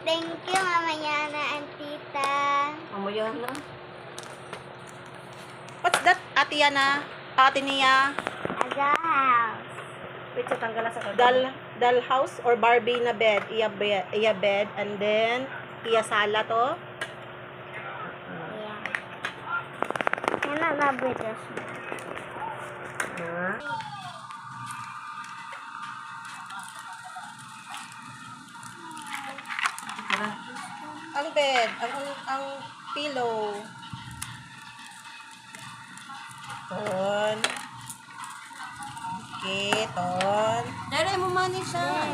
Thank you, Mama Yana and Tita. Mamaya na. What's that, Ate Yana? Ate Nia? Aga house. Wait, sa tanggal sa Doll house or Barbie na bed? Iya bed. And then, iya sala to. Yeah. Yana na British. Ha? Ang bed. Ang pillow. Ton. Okay, ton. Dere mo man siya.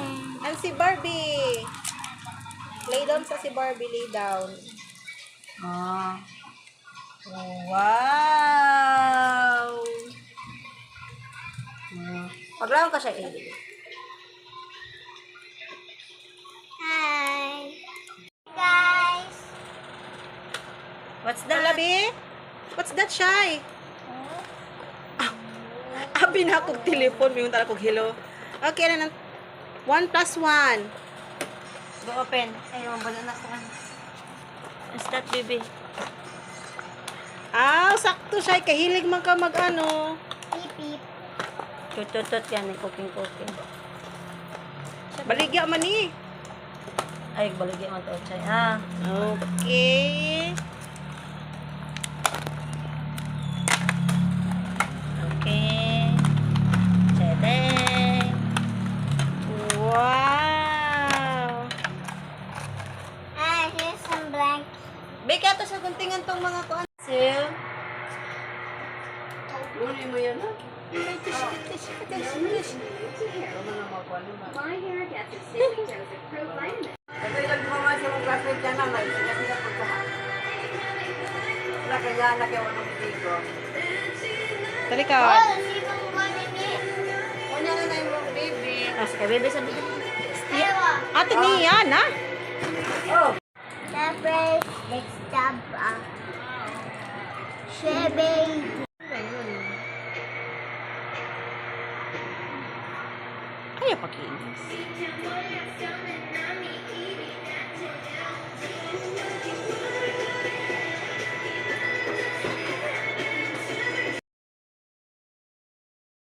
And si Barbie. Lay down sa si Barbie. Lay down. Ah. Wow! Paglawan ka siya, eh. Hi. Guys. What's That, Labi? What's that, Shy? Abi na akong telepon. May tala kong hello. Okay, na 1 plus 1. Go open. Ay, mabala na ko. What's that, baby? Sakto, Shy. Kahilig man ka mag-ano. Beep beep. Tututot yan, cooking. Baligya man eh. Ay, baligyan mo ito, Chay. Ah. Okay. Okay. Tede. Wow! Here's some blank. Beka to sa guntingan tong mga kuan. Sil. Lunin mo yan, ha? My hair gets a steady dose of provitamin. Kasi nagmamahal siya mong classmate niya naman. Kaya sila pagkahan. Kaya nakiwan ng dito. Talikod. Sinong kunin ni? Kunya na na yung baby. Ah, sige, baby, sabi ka. Ate Nia, na? Oh! Siyempre, next tab Shebe. Kaya pakinis.